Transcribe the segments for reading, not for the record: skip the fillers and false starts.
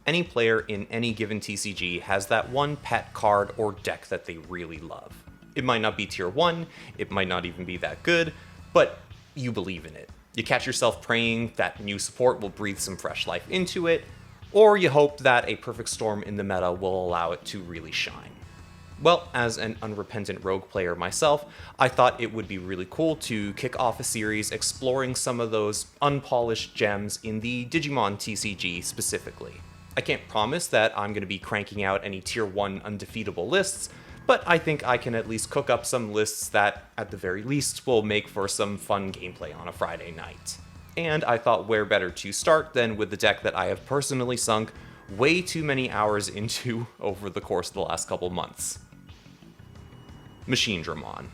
any player in any given TCG has that one pet card or deck that they really love. It might not be tier 1, it might not even be that good, but you believe in it. You catch yourself praying that new support will breathe some fresh life into it, or you hope that a perfect storm in the meta will allow it to really shine. Well, as an unrepentant rogue player myself, I thought it would be really cool to kick off a series exploring some of those unpolished gems in the Digimon TCG specifically. I can't promise that I'm going to be cranking out any tier 1 undefeatable lists, but I think I can at least cook up some lists that, at the very least, will make for some fun gameplay on a Friday night. And I thought where better to start than with the deck that I have personally sunk way too many hours into over the course of the last couple months. Machinedramon.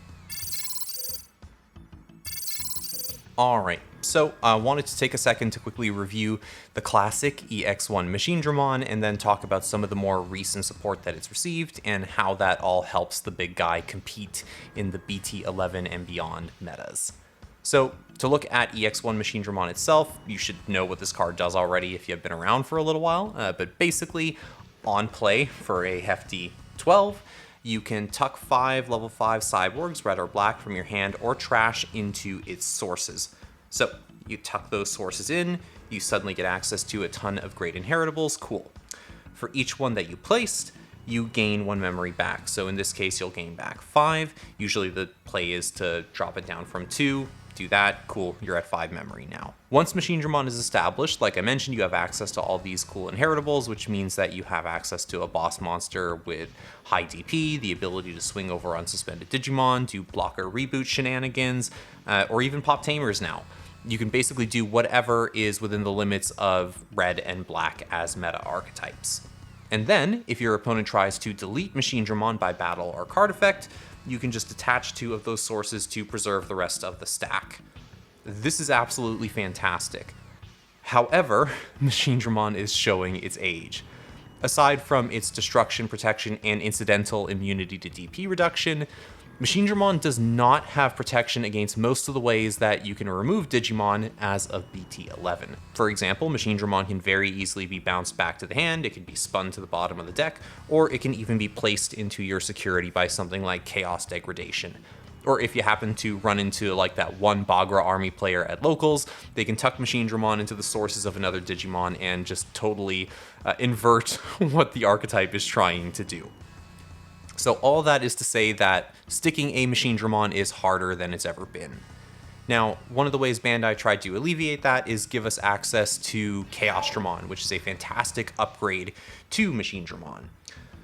Alright, so I wanted to take a second to quickly review the classic EX1 Machinedramon and then talk about some of the more recent support that it's received and how that all helps the big guy compete in the BT11 and beyond metas. So, to look at EX1 Machinedramon itself, you should know what this card does already if you've been around for a little while, but basically, on play for a hefty 12, you can tuck 5 level 5 cyborgs, red or black, from your hand or trash into its sources. So, you tuck those sources in, you suddenly get access to a ton of great inheritables, cool. For each one that you placed, you gain 1 memory back. So in this case, you'll gain back 5. Usually the play is to drop it down from 2. Do that, cool, you're at 5 memory now. Once Machinedramon is established, like I mentioned, you have access to all these cool inheritables, which means that you have access to a boss monster with high DP, the ability to swing over unsuspended Digimon, do blocker reboot shenanigans, or even pop tamers now. You can basically do whatever is within the limits of red and black as meta archetypes. And then, if your opponent tries to delete Machinedramon by battle or card effect, you can just attach 2 of those sources to preserve the rest of the stack. This is absolutely fantastic. However, Machinedramon is showing its age. Aside from its destruction, protection, and incidental immunity to DP reduction, Machinedramon does not have protection against most of the ways that you can remove Digimon as of BT11. For example, Machinedramon can very easily be bounced back to the hand, it can be spun to the bottom of the deck, or it can even be placed into your security by something like Chaos Degradation. Or if you happen to run into like that one Bagra army player at locals, they can tuck Machinedramon into the sources of another Digimon and just totally invert what the archetype is trying to do. So all that is to say that sticking a Machinedramon is harder than it's ever been. Now, one of the ways Bandai tried to alleviate that is give us access to Chaosdramon, which is a fantastic upgrade to Machinedramon.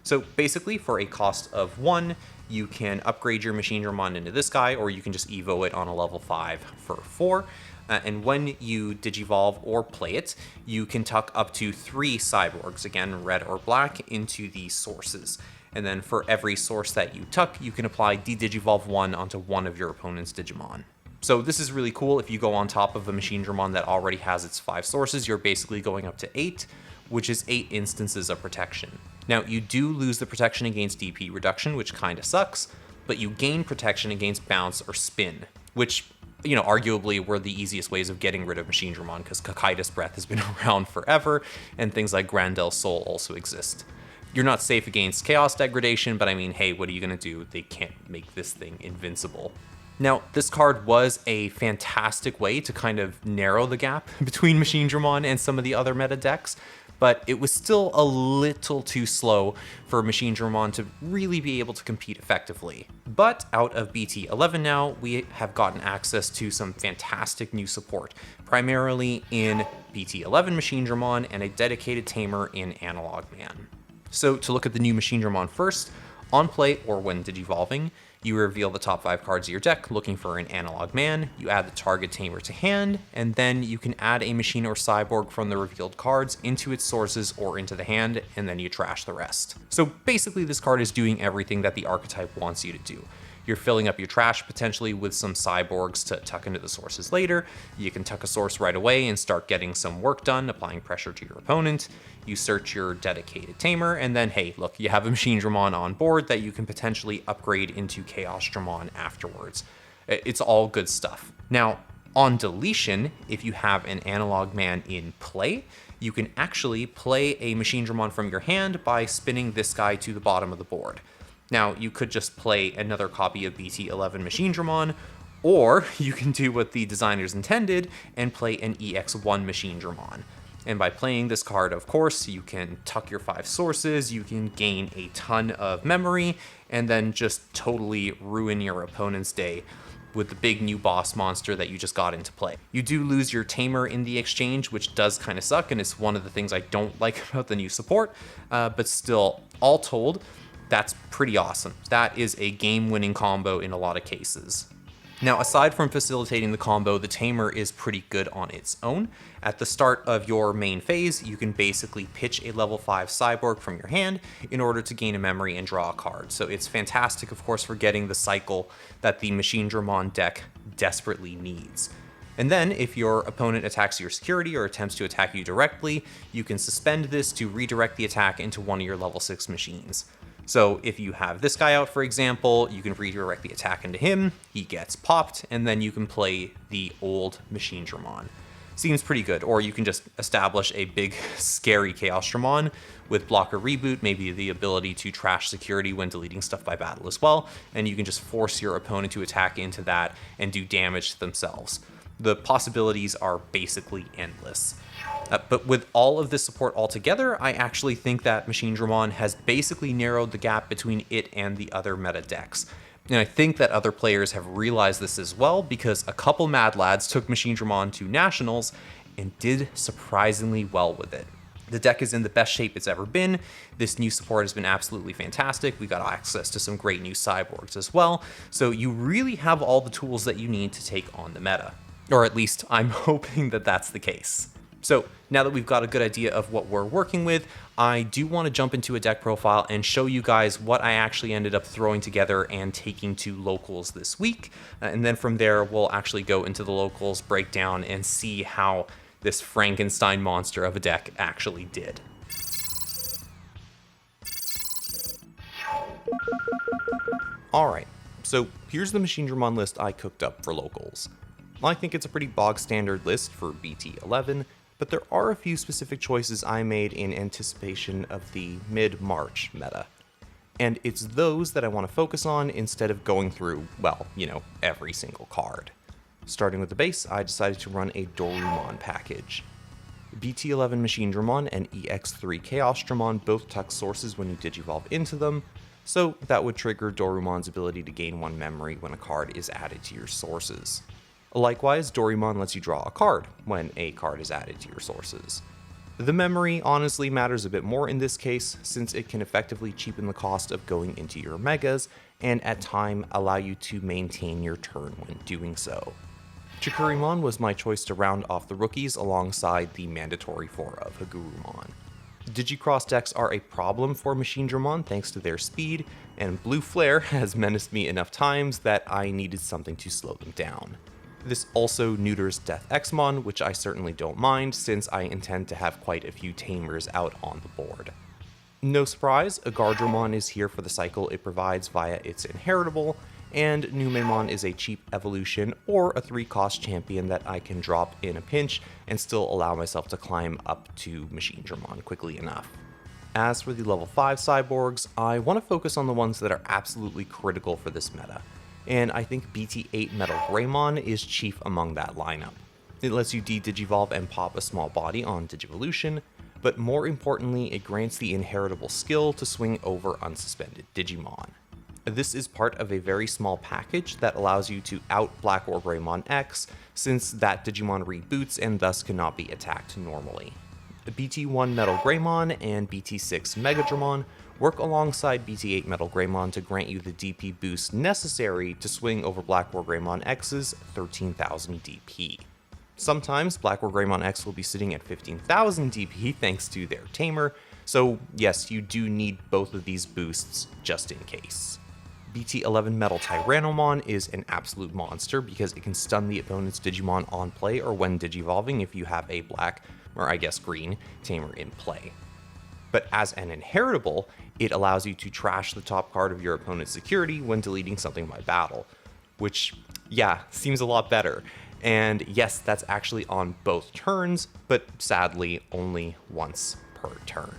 So basically, for a cost of 1, you can upgrade your Machinedramon into this guy, or you can just evo it on a level 5 for 4. And when you digivolve or play it, you can tuck up to 3 cyborgs, again, red or black, into the sources. And then for every source that you tuck, you can apply de-digivolve 1 onto one of your opponent's Digimon. So this is really cool. If you go on top of a Machinedramon that already has its 5 sources, you're basically going up to 8, which is 8 instances of protection. Now, you do lose the protection against DP reduction, which kinda sucks, but you gain protection against bounce or spin, which, you know, arguably were the easiest ways of getting rid of Machinedramon, because Kakaitis Breath has been around forever, and things like Grandel Soul also exist. You're not safe against Chaos Degradation, but I mean, hey, what are you gonna do? They can't make this thing invincible. Now, this card was a fantastic way to kind of narrow the gap between Machinedramon and some of the other meta decks, but it was still a little too slow for Machinedramon to really be able to compete effectively. But out of BT11 now, we have gotten access to some fantastic new support, primarily in BT11 Machinedramon and a dedicated tamer in Analog Man. So to look at the new Machinedramon first, on play or when digivolving, you reveal the top 5 cards of your deck looking for an Analog Man, you add the target tamer to hand, and then you can add a machine or cyborg from the revealed cards into its sources or into the hand, and then you trash the rest. So basically this card is doing everything that the archetype wants you to do. You're filling up your trash potentially with some cyborgs to tuck into the sources later. You can tuck a source right away and start getting some work done, applying pressure to your opponent. You search your dedicated tamer, and then hey, look, you have a Machinedramon on board that you can potentially upgrade into Chaosdramon afterwards. It's all good stuff. Now, on deletion, if you have an Analog Man in play, you can actually play a Machinedramon from your hand by spinning this guy to the bottom of the board. Now, you could just play another copy of BT11 Machinedramon, or you can do what the designers intended and play an EX1 Machinedramon. And by playing this card, of course, you can tuck your 5 sources, you can gain a ton of memory, and then just totally ruin your opponent's day with the big new boss monster that you just got into play. You do lose your tamer in the exchange, which does kind of suck, and it's one of the things I don't like about the new support, but still, all told, that's pretty awesome. That is a game-winning combo in a lot of cases. Now, aside from facilitating the combo, the tamer is pretty good on its own. At the start of your main phase, you can basically pitch a level 5 cyborg from your hand in order to gain a memory and draw a card. So it's fantastic, of course, for getting the cycle that the Machinedramon deck desperately needs. And then, if your opponent attacks your security or attempts to attack you directly, you can suspend this to redirect the attack into one of your level 6 machines. So if you have this guy out, for example, you can redirect the attack into him, he gets popped, and then you can play the old Machinedramon. Seems pretty good. Or you can just establish a big, scary Chaosdramon with blocker reboot, maybe the ability to trash security when deleting stuff by battle as well, and you can just force your opponent to attack into that and do damage to themselves. The possibilities are basically endless. But with all of this support altogether, I actually think that Machinedramon has basically narrowed the gap between it and the other meta decks. And I think that other players have realized this as well, because a couple mad lads took Machinedramon to Nationals and did surprisingly well with it. The deck is in the best shape it's ever been. This new support has been absolutely fantastic. We got access to some great new cyborgs as well. So you really have all the tools that you need to take on the meta. Or at least I'm hoping that that's the case. So now that we've got a good idea of what we're working with, I do want to jump into a deck profile and show you guys what I actually ended up throwing together and taking to locals this week. And then from there, we'll actually go into the locals breakdown and see how this Frankenstein monster of a deck actually did. Alright, so here's the Machinedramon list I cooked up for locals. I think it's a pretty bog standard list for BT11, but there are a few specific choices I made in anticipation of the mid-March meta. And it's those that I want to focus on instead of going through, well, every single card. Starting with the base, I decided to run a Dorumon package. BT11 Machinedramon and EX3 Chaosdramon both tuck sources when you digivolve into them, so that would trigger Dorumon's ability to gain 1 memory when a card is added to your sources. Likewise, Dorumon lets you draw a card when a card is added to your sources. The memory honestly matters a bit more in this case, since it can effectively cheapen the cost of going into your megas, and at time allow you to maintain your turn when doing so. Chikurimon was my choice to round off the rookies alongside the mandatory 4 of Hagurumon. Digicross decks are a problem for Machinedramon thanks to their speed, and Blue Flare has menaced me enough times that I needed something to slow them down. This also neuters Death Exmon, which I certainly don't mind, since I intend to have quite a few tamers out on the board. No surprise, Agardramon is here for the cycle it provides via its inheritable, and Numemon is a cheap evolution or a 3-cost champion that I can drop in a pinch and still allow myself to climb up to Machinedramon quickly enough. As for the level 5 cyborgs, I want to focus on the ones that are absolutely critical for this meta, and I think BT8 Metal Greymon is chief among that lineup. It lets you de-digivolve and pop a small body on Digivolution, but more importantly, it grants the inheritable skill to swing over unsuspended Digimon. This is part of a very small package that allows you to out Black or Greymon X, since that Digimon reboots and thus cannot be attacked normally. BT1 Metal Greymon and BT6 Megazord work alongside BT8 Metal Greymon to grant you the DP boost necessary to swing over Black War Greymon X's 13,000 DP. Sometimes Black War Greymon X will be sitting at 15,000 DP thanks to their tamer, so yes, you do need both of these boosts just in case. BT11 Metal Tyrannomon is an absolute monster because it can stun the opponent's Digimon on play or when digivolving if you have a black, or I guess green, tamer in play. But as an inheritable, it allows you to trash the top card of your opponent's security when deleting something by battle, which, yeah, seems a lot better. And yes, that's actually on both turns, but sadly only once per turn.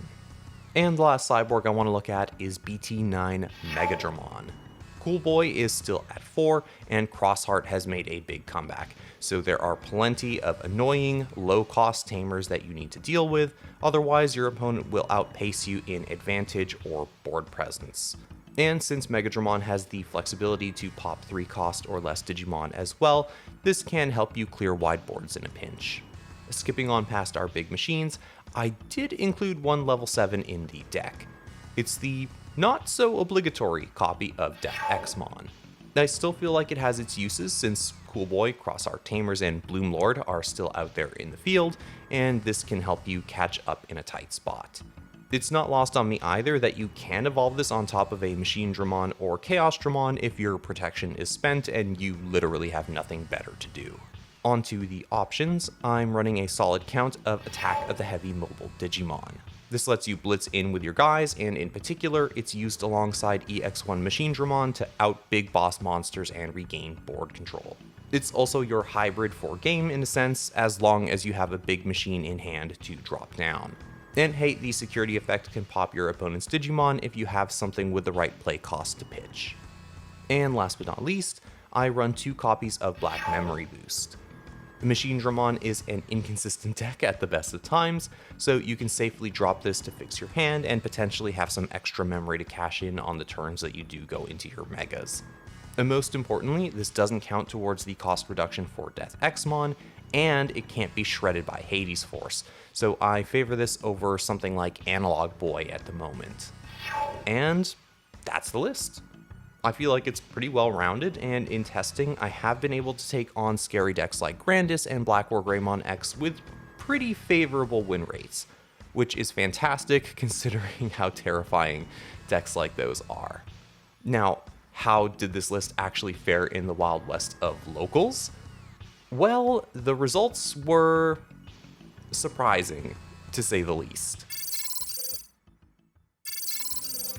And the last cyborg I want to look at is BT9 Megazord. Cool Boy is still at 4, and Crossheart has made a big comeback, so there are plenty of annoying, low-cost tamers that you need to deal with, otherwise your opponent will outpace you in advantage or board presence. And since Megazord has the flexibility to pop 3 cost or less Digimon as well, this can help you clear wide boards in a pinch. Skipping on past our big machines, I did include one level 7 in the deck. It's the not so obligatory copy of Dexmon. I still feel like it has its uses since Cool Boy, Crossheart Tamers, and Bloomlord are still out there in the field, and this can help you catch up in a tight spot. It's not lost on me either that you can evolve this on top of a Machinedramon or Chaosdramon if your protection is spent and you literally have nothing better to do. Onto the options, I'm running a solid count of Attack of the Heavy Mobile Digimon. This lets you blitz in with your guys, and in particular, it's used alongside EX1 Machinedramon to out big boss monsters and regain board control. It's also your hybrid for game in a sense, as long as you have a big machine in hand to drop down. And hey, the security effect can pop your opponent's Digimon if you have something with the right play cost to pitch. And last but not least, I run 2 copies of Black Memory Boost. Machinedramon is an inconsistent deck at the best of times, so you can safely drop this to fix your hand and potentially have some extra memory to cash in on the turns that you do go into your megas. And most importantly, this doesn't count towards the cost reduction for Dexmon, and it can't be shredded by Hades Force, so I favor this over something like Analog Boy at the moment. And that's the list. I feel like it's pretty well rounded, and in testing, I have been able to take on scary decks like Grandis and Black War Greymon X with pretty favorable win rates, which is fantastic considering how terrifying decks like those are. Now, how did this list actually fare in the Wild West of locals? Well, the results were surprising, to say the least.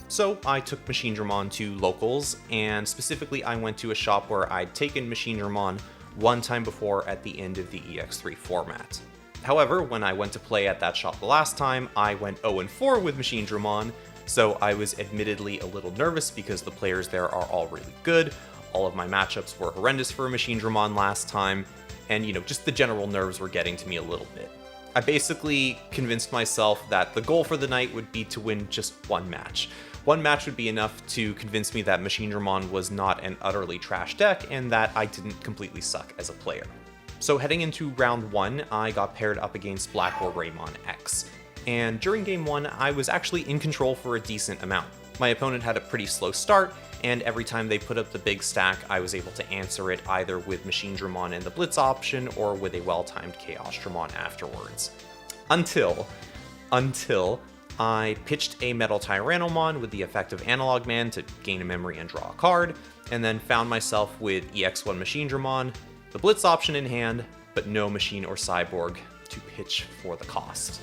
So I took Machinedramon to locals, and specifically I went to a shop where I'd taken Machinedramon one time before at the end of the EX3 format. However, when I went to play at that shop the last time, I went 0-4 with Machinedramon, so I was admittedly a little nervous because the players there are all really good, all of my matchups were horrendous for Machinedramon last time, and just the general nerves were getting to me a little bit. I basically convinced myself that the goal for the night would be to win just one match. One match would be enough to convince me that Machinedramon was not an utterly trash deck and that I didn't completely suck as a player. So heading into round 1, I got paired up against Black War Greymon X. And during game 1, I was actually in control for a decent amount. My opponent had a pretty slow start, and every time they put up the big stack, I was able to answer it either with Machinedramon and the Blitz option or with a well-timed Chaosdramon afterwards. Until I pitched a Metal Tyrannomon with the effect of Analog Man to gain a memory and draw a card, and then found myself with EX1 Machinedramon, the Blitz option in hand, but no machine or cyborg to pitch for the cost.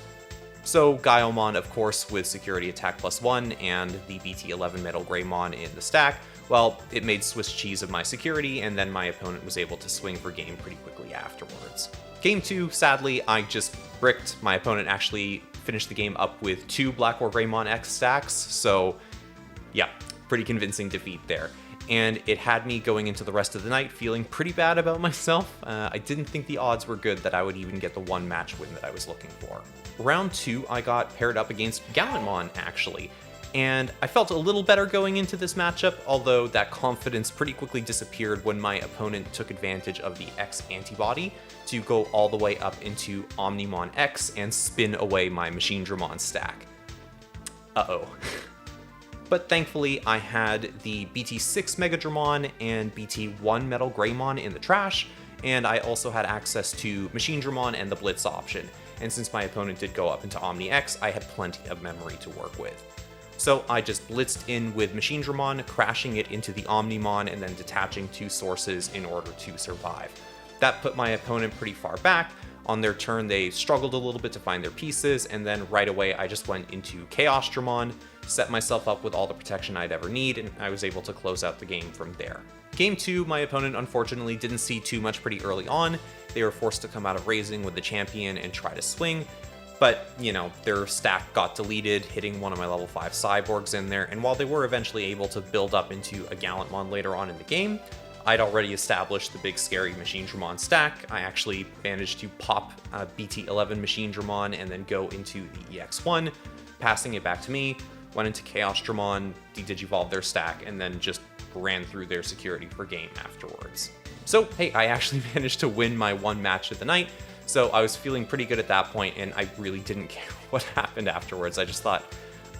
So Gaiomon, of course, with security attack +1 and the BT11 Metal Greymon in the stack, well, it made Swiss cheese of my security, and then my opponent was able to swing for game pretty quickly afterwards. Game 2, sadly, I just bricked. My opponent actually finished the game up with 2 Black War Greymon X stacks, so yeah, pretty convincing defeat there. And it had me going into the rest of the night feeling pretty bad about myself. I didn't think the odds were good that I would even get the one match win that I was looking for. Round 2, I got paired up against Gallantmon, actually, and I felt a little better going into this matchup, although that confidence pretty quickly disappeared when my opponent took advantage of the X antibody to go all the way up into Omnimon X and spin away my Machinedramon stack. Uh-oh. But thankfully, I had the BT6 Megadramon and BT1 Metal Greymon in the trash, and I also had access to Machinedramon and the Blitz option, and since my opponent did go up into Omni X, I had plenty of memory to work with. So I just blitzed in with Machinedramon, crashing it into the Omnimon, and then detaching 2 sources in order to survive. That put my opponent pretty far back, On their turn, they struggled a little bit to find their pieces, and then right away I just went into Chaosdramon, set myself up with all the protection I'd ever need, and I was able to close out the game from there. Game 2, my opponent unfortunately didn't see too much pretty early on. They were forced to come out of raising with the champion and try to swing, but, you know, their stack got deleted, hitting one of my level 5 cyborgs in there, and while they were eventually able to build up into a Gallantmon later on in the game, I'd already established the big scary Machinedramon stack. I actually managed to pop BT11 Machinedramon and then go into the EX1, passing it back to me, went into Chaosdramon, de-digivolved their stack, and then just ran through their security for game afterwards. So, hey, I actually managed to win my one match of the night, so I was feeling pretty good at that point, and I really didn't care what happened afterwards. I just thought,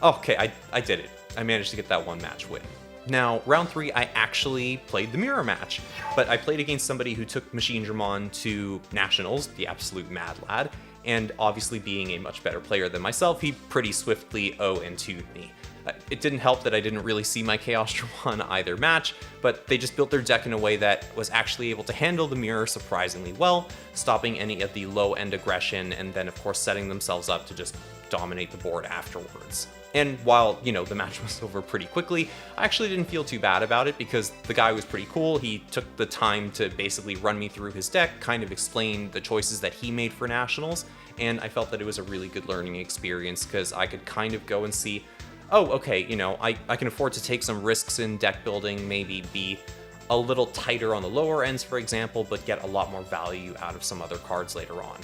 oh, okay, I did it. I managed to get that one match win. Now, round 3, I actually played the mirror match, but I played against somebody who took Machinedramon to Nationals, the absolute mad lad, and obviously being a much better player than myself, he pretty swiftly 0-2'd me. It didn't help that I didn't really see my Chaosdramon either match, but they just built their deck in a way that was actually able to handle the mirror surprisingly well, stopping any of the low-end aggression, and then of course setting themselves up to just dominate the board afterwards. And while, you know, the match was over pretty quickly, I actually didn't feel too bad about it because the guy was pretty cool. He took the time to basically run me through his deck, kind of explain the choices that he made for Nationals, and I felt that it was a really good learning experience because I could kind of go and see, oh, okay, you know, I can afford to take some risks in deck building, maybe be a little tighter on the lower ends, for example, but get a lot more value out of some other cards later on.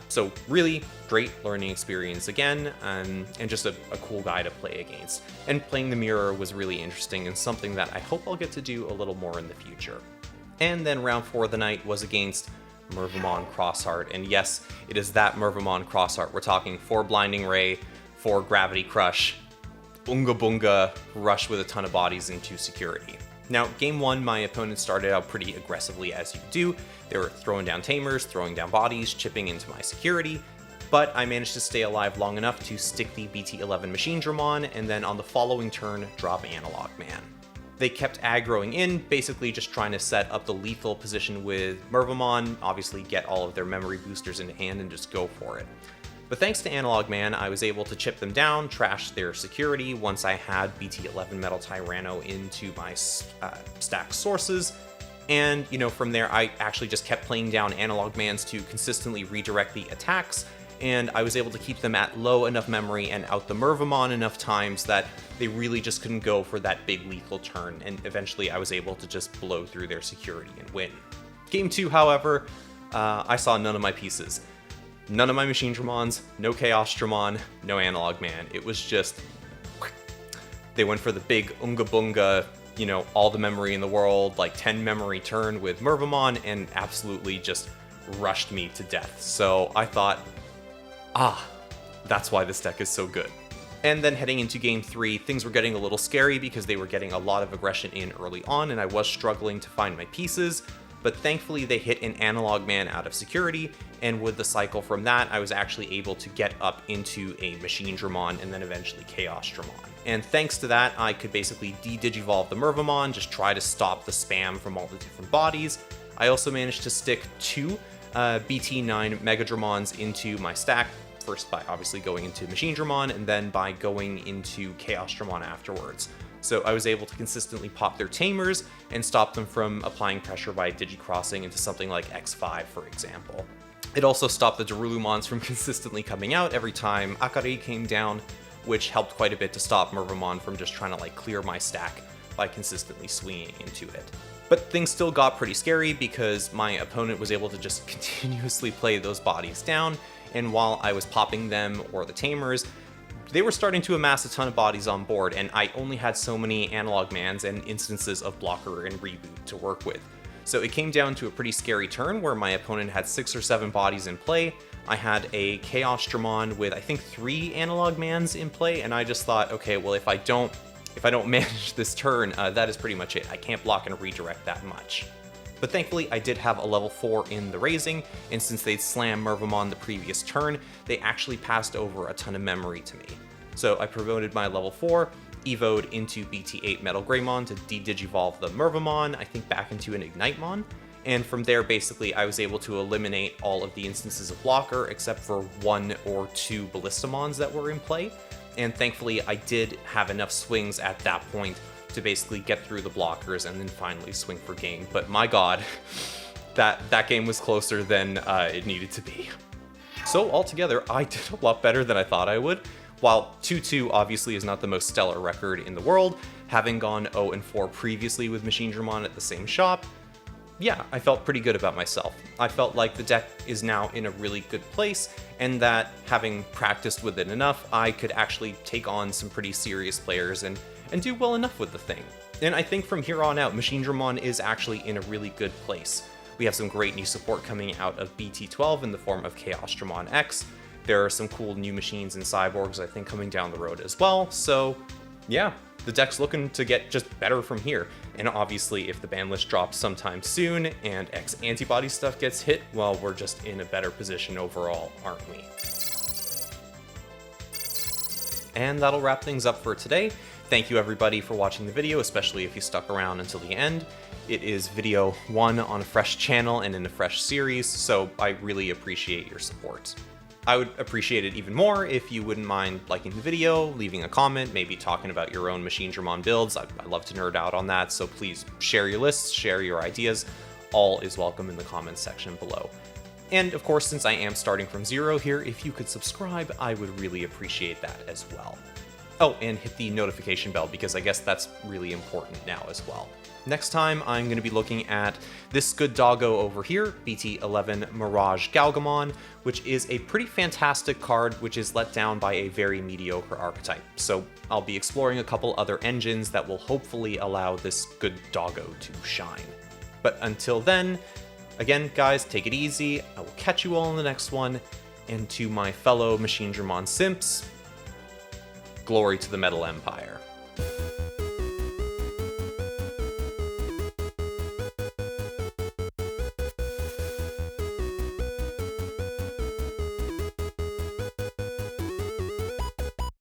So really great learning experience again, and just a cool guy to play against. And playing the mirror was really interesting and something that I hope I'll get to do a little more in the future. And then round 4 of the night was against Mervamon Crossheart, and yes, it is that Mervamon Crossheart. We're talking 4 Blinding Ray, 4 Gravity Crush, Unga Bunga, rush with a ton of bodies into security. Now, game 1, my opponent started out pretty aggressively as you do. They were throwing down tamers, throwing down bodies, chipping into my security, but I managed to stay alive long enough to stick the BT11 Machinedramon, and then on the following turn, drop Analog Man. They kept aggroing in, basically just trying to set up the lethal position with Mervamon, obviously get all of their memory boosters into hand and just go for it. But thanks to Analog Man, I was able to chip them down, trash their security once I had BT11 Metal Tyranno into my stack sources, and, you know, from there I actually just kept playing down Analog Mans to consistently redirect the attacks, and I was able to keep them at low enough memory and out the Mervamon enough times that they really just couldn't go for that big lethal turn, and eventually I was able to just blow through their security and win. Game 2, however, I saw none of my pieces. None of my Machinedramons, no Chaosdramon, no Analog Man. It was just... They went for the big Unga Bunga, you know, all the memory in the world, like 10 memory turn with Mervamon, and absolutely just rushed me to death. So I thought, that's why this deck is so good. And then heading into game 3, things were getting a little scary because they were getting a lot of aggression in early on, and I was struggling to find my pieces. But thankfully they hit an Analog Man out of security, and with the cycle from that, I was actually able to get up into a Machinedramon and then eventually Chaosdramon. And thanks to that, I could basically de-digivolve the Mervamon, just try to stop the spam from all the different bodies. I also managed to stick 2 BT9 Megadramons into my stack, first by obviously going into Machinedramon, and then by going into Chaosdramon afterwards. So I was able to consistently pop their tamers and stop them from applying pressure by digicrossing into something like X5, for example. It also stopped the Darulumons from consistently coming out every time Akari came down, which helped quite a bit to stop Mervamon from just trying to like clear my stack by consistently swinging into it. But things still got pretty scary because my opponent was able to just continuously play those bodies down, and while I was popping them or the tamers, they were starting to amass a ton of bodies on board, and I only had so many Analog Mans and instances of blocker and reboot to work with. So it came down to a pretty scary turn where my opponent had 6 or 7 bodies in play. I had a Chaosdramon with I think 3 Analog Mans in play, and I just thought, okay, well if I don't manage this turn, that is pretty much it. I can't block and redirect that much. But thankfully, I did have a level 4 in the raising, and since they'd slammed Mervamon the previous turn, they actually passed over a ton of memory to me. So I promoted my level 4, evoed into BT8 Metal Greymon to de-digivolve the Mervamon, I think back into an Ignite-mon, And from there, basically, I was able to eliminate all of the instances of blocker except for 1 or 2 Ballistamons that were in play. And thankfully, I did have enough swings at that point to basically get through the blockers and then finally swing for game. But my god, that game was closer than it needed to be. So altogether, I did a lot better than I thought I would. While 2-2 obviously is not the most stellar record in the world, having gone 0-4 previously with Machinedramon at the same shop, yeah, I felt pretty good about myself. I felt like the deck is now in a really good place, and that having practiced with it enough, I could actually take on some pretty serious players and do well enough with the thing. And I think from here on out, Machinedramon is actually in a really good place. We have some great new support coming out of BT12 in the form of Chaosdramon X. There are some cool new machines and cyborgs, I think, coming down the road as well, so yeah, the deck's looking to get just better from here. And obviously, if the ban list drops sometime soon and X antibody stuff gets hit, well, we're just in a better position overall, aren't we? And that'll wrap things up for today. Thank you everybody for watching the video, especially if you stuck around until the end. It is video 1 on a fresh channel and in a fresh series, so I really appreciate your support. I would appreciate it even more if you wouldn't mind liking the video, leaving a comment, maybe talking about your own Machinedramon builds. I love to nerd out on that, so please share your lists, share your ideas. All is welcome in the comments section below. And of course, since I am starting from 0 here, if you could subscribe, I would really appreciate that as well. Oh, and hit the notification bell, because I guess that's really important now as well. Next time, I'm going to be looking at this good doggo over here, BT11 Mirage Galgamon, which is a pretty fantastic card which is let down by a very mediocre archetype. So I'll be exploring a couple other engines that will hopefully allow this good doggo to shine. But until then, again, guys, take it easy. I will catch you all in the next one. And to my fellow Machinedramon simps, glory to the Metal Empire.